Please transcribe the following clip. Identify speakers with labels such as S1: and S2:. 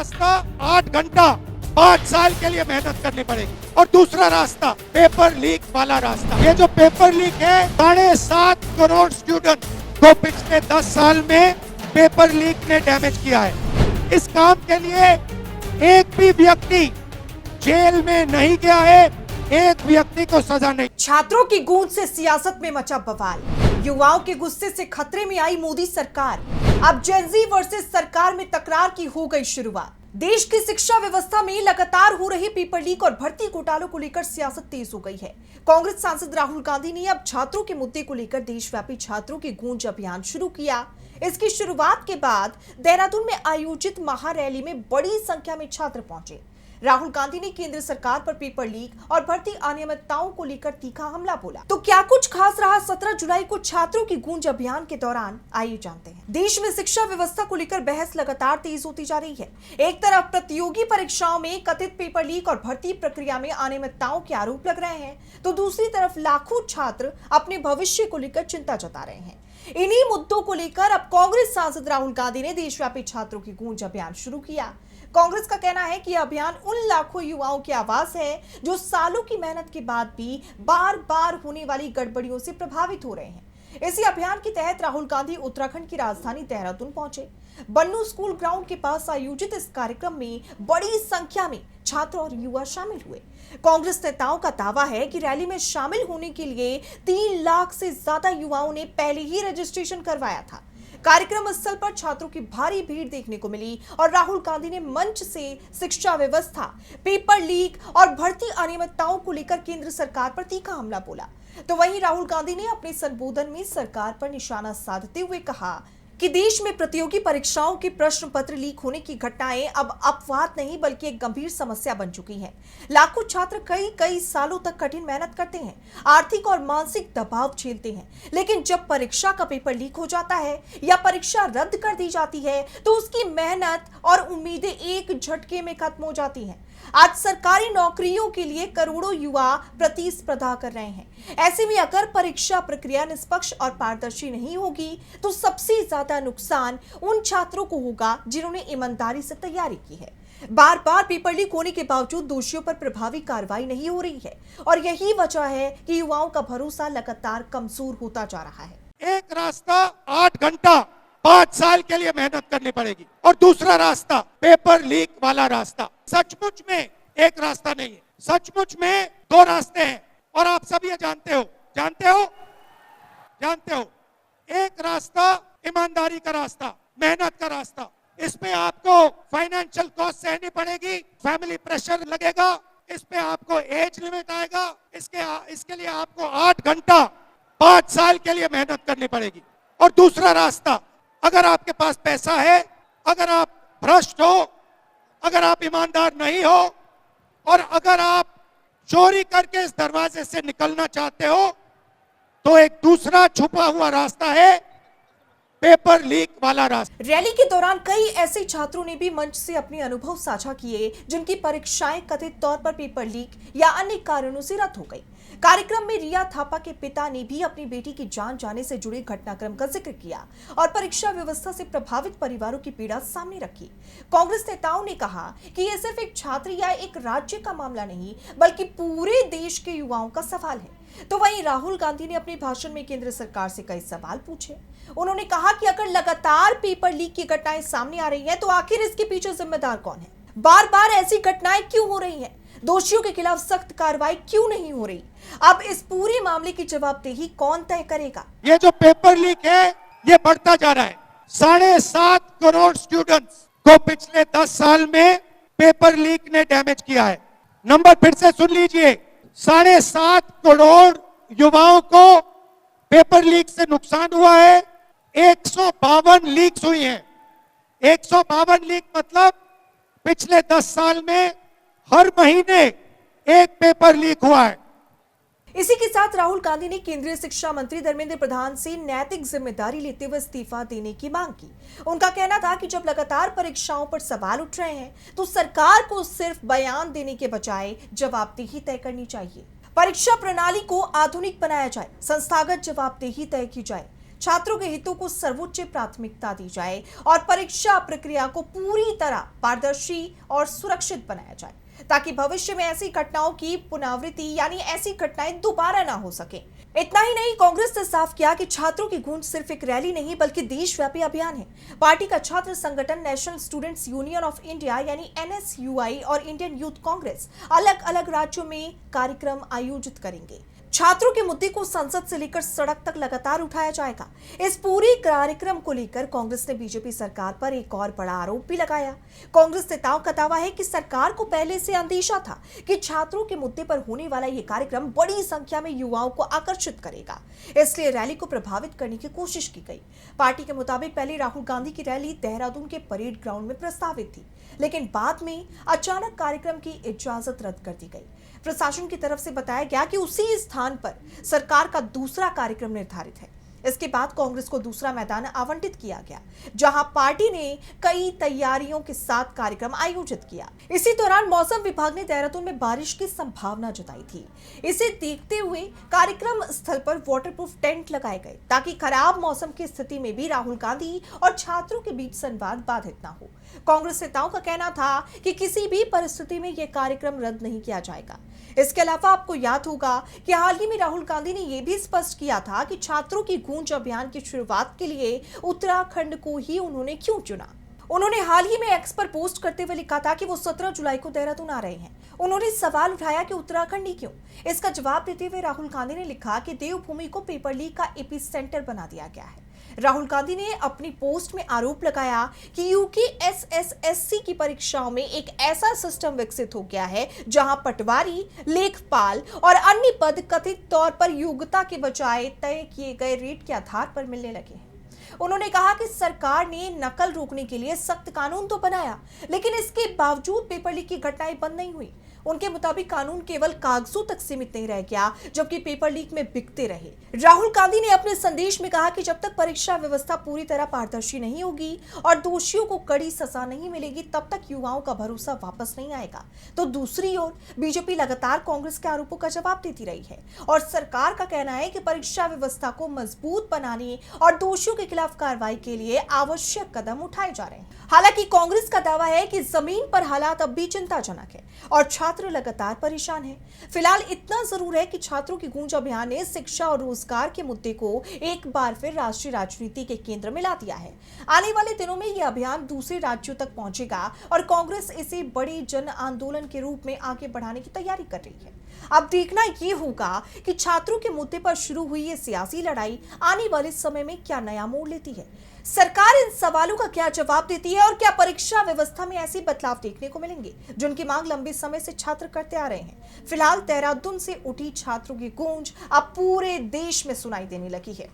S1: रास्ता 8 घंटा 5 साल के लिए मेहनत करनी पड़ेगी और दूसरा रास्ता पेपर लीक वाला रास्ता। ये जो पेपर लीक है 7.5 करोड़ स्टूडेंट को पिछले 10 साल में पेपर लीक ने डैमेज किया है। इस काम के लिए एक भी व्यक्ति जेल में नहीं गया है, एक व्यक्ति को सजा नहीं।
S2: छात्रों की गूंज से सियासत में मचा बवाल, युवाओं के गुस्से से खतरे में आई मोदी सरकार। अब जेनजी वर्सेस सरकार में तकरार की हो गई शुरुआत। देश की शिक्षा व्यवस्था में लगातार हो रही पेपर लीक और भर्ती घोटालों को लेकर सियासत तेज हो गई है। कांग्रेस सांसद राहुल गांधी ने अब छात्रों के मुद्दे को लेकर देशव्यापी छात्रों की गूंज अभियान शुरू किया। इसकी शुरुआत के बाद देहरादून में आयोजित महारैली में बड़ी संख्या में छात्र पहुंचे। राहुल गांधी ने केंद्र सरकार पर पेपर लीक और भर्ती अनियमितताओं को लेकर तीखा हमला बोला। तो क्या कुछ खास रहा 17 जुलाई को छात्रों की गूंज अभियान के दौरान? आइए जानते हैं। देश में शिक्षा व्यवस्था को लेकर बहस लगातार तेज होती जा रही है। एक तरफ प्रतियोगी परीक्षाओं में कथित पेपर लीक और भर्ती प्रक्रिया में अनियमितताओं के आरोप लग रहे हैं, तो दूसरी तरफ लाखों छात्र अपने भविष्य को लेकर चिंता जता रहे हैं। इन्हीं मुद्दों को लेकर अब कांग्रेस सांसद राहुल गांधी ने देशव्यापी छात्रों की गूंज अभियान शुरू किया। कांग्रेस का कहना है कि यह अभियान उन लाखों युवाओं की आवाज है जो सालों की मेहनत के बाद भी बार बार होने वाली गड़बड़ियों से प्रभावित हो रहे हैं। इसी अभियान के तहत राहुल गांधी उत्तराखंड की राजधानी देहरादून पहुंचे। बन्नू स्कूल ग्राउंड के पास आयोजित इस कार्यक्रम में बड़ी संख्या में छात्र और युवा शामिल हुए। कांग्रेस नेताओं का दावा है कि रैली में शामिल होने के लिए 3 लाख से ज्यादा युवाओं ने पहले ही रजिस्ट्रेशन करवाया था। कार्यक्रम स्थल पर छात्रों की भारी भीड़ देखने को मिली और राहुल गांधी ने मंच से शिक्षा व्यवस्था, पेपर लीक और भर्ती अनियमितताओं को लेकर केंद्र सरकार पर तीखा हमला बोला। तो वहीं राहुल गांधी ने अपने संबोधन में सरकार पर निशाना साधते हुए कहा कि देश में प्रतियोगी परीक्षाओं के प्रश्न पत्र लीक होने की घटनाएं अब अपवाद नहीं बल्कि एक गंभीर समस्या बन चुकी हैं। लाखों छात्र कई सालों तक कठिन मेहनत करते हैं, आर्थिक और मानसिक दबाव झेलते हैं, लेकिन जब परीक्षा का पेपर लीक हो जाता है या परीक्षा रद्द कर दी जाती है तो उसकी मेहनत और उम्मीदें एक झटके में खत्म हो जाती हैं। आज सरकारी नौकरियों के लिए करोड़ों युवा प्रतिस्पर्धा कर रहे हैं। ऐसे में अगर परीक्षा प्रक्रिया निष्पक्ष और पारदर्शी नहीं होगी तो सबसे ज्यादा नुकसान उन छात्रों को होगा जिन्होंने ईमानदारी से तैयारी की है। बार बार पेपर लीक होने के बावजूद दोषियों पर प्रभावी कार्रवाई नहीं हो रही है और यही वजह है कि युवाओं का भरोसा लगातार कमजोर होता जा रहा है।
S1: एक रास्ता 8 घंटा 5 साल के लिए मेहनत करनी पड़ेगी और दूसरा रास्ता पेपर लीक वाला रास्ता। सचमुच में एक रास्ता नहीं है, सचमुच में 2 रास्ते हैं और आप सब ये जानते हो। एक रास्ता ईमानदारी का रास्ता, मेहनत का रास्ता। इस पे आपको फाइनेंशियल कॉस्ट सहनी पड़ेगी, फैमिली प्रेशर लगेगा, इस पे आपको एज लिमिट आएगा, इसके लिए आपको 8 घंटा 5 साल के लिए मेहनत करनी पड़ेगी। और दूसरा रास्ता, अगर आपके पास पैसा है, अगर आप भ्रष्ट हो, अगर आप ईमानदार नहीं हो और अगर आप चोरी करके इस दरवाजे से निकलना चाहते हो तो एक दूसरा छुपा हुआ रास्ता है, पेपर लीक वाला रास्ता।
S2: रैली के दौरान कई ऐसे छात्रों ने भी मंच से अपने अनुभव साझा किए जिनकी परीक्षाएं कथित तौर पर पेपर लीक या अन्य कारणों से रद्द हो गई। कार्यक्रम में रिया थापा के पिता ने भी अपनी बेटी की जान जाने से जुड़े घटनाक्रम का जिक्र किया और परीक्षा व्यवस्था से प्रभावित परिवारों की पीड़ा सामने रखी। कांग्रेस नेताओं ने कहा कि यह सिर्फ एक छात्र या एक राज्य का मामला नहीं बल्कि पूरे देश के युवाओं का सवाल है। तो वहीं राहुल गांधी ने अपने भाषण में केंद्र सरकार से कई सवाल पूछे। उन्होंने कहा कि अगर लगातार पेपर लीक की घटनाएं सामने आ रही हैं तो आखिर इसके पीछे जिम्मेदार कौन है? बार बार ऐसी घटनाएं क्यों हो रही हैं? दोषियों के खिलाफ सख्त कार्रवाई क्यों नहीं हो रही? अब इस पूरे मामले की जवाबदेही कौन तय करेगा?
S1: ये जो पेपर लीक है ये बढ़ता जा रहा है। 7.5 करोड़ स्टूडेंट्स को पिछले 10 साल में पेपर लीक ने डैमेज किया है। नंबर फिर से सुन लीजिए, 7.5 करोड़ युवाओं को पेपर लीक से नुकसान हुआ है। 152 लीक्स हुई हैं। 152 लीक मतलब पिछले 10 साल में हर महीने एक पेपर लीक हुआ है।
S2: इसी के साथ राहुल गांधी ने केंद्रीय शिक्षा मंत्री धर्मेंद्र प्रधान से नैतिक जिम्मेदारी लेते हुए इस्तीफा देने की मांग की। उनका कहना था कि जब लगातार परीक्षाओं पर सवाल उठ रहे हैं तो सरकार को सिर्फ बयान देने के बजाय जवाबदेही तय करनी चाहिए। परीक्षा प्रणाली को आधुनिक बनाया जाए, संस्थागत जवाबदेही तय की जाए, छात्रों के हितों को सर्वोच्च प्राथमिकता दी जाए और परीक्षा प्रक्रिया को पूरी तरह पारदर्शी और सुरक्षित बनाया जाए, ताकि भविष्य में ऐसी घटनाओं की पुनरावृत्ति यानी ऐसी घटनाएं दोबारा ना हो सके। इतना ही नहीं, कांग्रेस ने साफ किया कि छात्रों की गूंज सिर्फ एक रैली नहीं बल्कि देशव्यापी अभियान है। पार्टी का छात्र संगठन national students union of India यानी NSUI और इंडियन यूथ कांग्रेस अलग अलग राज्यों में कार्यक्रम आयोजित करेंगे। छात्रों के मुद्दे को संसद से लेकर सड़क तक लगातार उठाया जाएगा। इस पूरे कार्यक्रम को लेकर कांग्रेस ने बीजेपी सरकार पर एक और बड़ा आरोप भी लगाया। कांग्रेस नेताओं का दावा है कि सरकार को पहले से अंदेशा था कि छात्रों के मुद्दे पर होने वाला यह कार्यक्रम बड़ी संख्या में युवाओं को आकर्षित करेगा, इसलिए रैली को प्रभावित करने की कोशिश की गई। पार्टी के मुताबिक पहले राहुल गांधी की रैली देहरादून के परेड ग्राउंड में प्रस्तावित थी, लेकिन बाद में अचानक कार्यक्रम की इजाजत रद्द कर दी गई। प्रशासन की तरफ से बताया गया कि उसी स्थान पर सरकार का दूसरा कार्यक्रम निर्धारित है। इसके बाद कांग्रेस को दूसरा मैदान आवंटित किया गया, जहां पार्टी ने कई तैयारियों के साथ कार्यक्रम आयोजित किया। इसी दौरान मौसम विभाग ने देहरादून में बारिश की संभावना जताई थी। इसे देखते हुए कार्यक्रम स्थल पर वाटरप्रूफ टेंट लगाए गए, ताकि खराब मौसम की स्थिति में भी राहुल गांधी और छात्रों के बीच संवाद बाधित न हो। कांग्रेस नेताओं का कहना था कि किसी भी परिस्थिति में यह कार्यक्रम रद्द नहीं किया जाएगा। इसके अलावा आपको याद होगा कि हाल ही में राहुल गांधी ने यह भी स्पष्ट किया था कि छात्रों की गूंज अभियान की शुरुआत के लिए उत्तराखंड को ही उन्होंने क्यों चुना। उन्होंने हाल ही में एक्स पर पोस्ट करते हुए लिखा था कि वो 17 जुलाई को देहरादून आ रहे हैं। उन्होंने सवाल उठाया कि उत्तराखंड ही क्यों। इसका जवाब देते हुए राहुल गांधी ने लिखा कि देवभूमि को पेपर लीक का एपी सेंटर बना दिया गया है। राहुल गांधी ने अपनी पोस्ट में आरोप लगाया कि यूके SSSC की परीक्षाओं में एक ऐसा सिस्टम विकसित हो गया है जहां पटवारी, लेखपाल और अन्य पद कथित तौर पर योग्यता के बजाय तय किए गए रेट के आधार पर मिलने लगे हैं। उन्होंने कहा कि सरकार ने नकल रोकने के लिए सख्त कानून तो बनाया, लेकिन इसके बावजूद पेपर लीक की घटनाएं बंद नहीं हुई। उनके मुताबिक कानून केवल कागजों तक सीमित नहीं रह गया, जबकि पेपर लीक में बिकते रहे। राहुल गांधी ने अपने संदेश में कहा कि जब तक परीक्षा व्यवस्था पूरी तरह पारदर्शी नहीं होगी और दोषियों को कड़ी सजा नहीं मिलेगी, तब तक युवाओं का भरोसा वापस नहीं आएगा। तो दूसरी ओर बीजेपी लगातार कांग्रेस के आरोपों का जवाब देती रही है और सरकार का कहना है कि परीक्षा व्यवस्था को मजबूत बनाने और दोषियों के खिलाफ कार्रवाई के लिए आवश्यक कदम उठाए जा रहे हैं। हालांकि कांग्रेस का दावा है कि जमीन पर हालात अब भी चिंताजनक है और छात्र लगातार परेशान हैं। फिलहाल इतना जरूर है कि छात्रों की गूंज अभियान ने शिक्षा और रोजगार के मुद्दे को एक बार फिर राष्ट्रीय राजनीति के केंद्र में ला दिया है। आने वाले दिनों में यह अभियान दूसरे राज्यों तक पहुंचेगा और कांग्रेस इसे बड़े जन आंदोलन के रूप में आगे बढ़ाने की तैयारी कर रही है। अब देखना यह होगा कि छात्रों के मुद्दे पर शुरू हुई ये सियासी लड़ाई आने वाले समय में क्या नया मोड़ लेती है। सरकार इन सवालों का क्या जवाब देती है और क्या परीक्षा व्यवस्था में ऐसे बदलाव देखने को मिलेंगे जिनकी मांग लंबे समय से छात्र करते आ रहे हैं। फिलहाल देहरादून से उठी छात्रों की गूंज अब पूरे देश में सुनाई देने लगी है।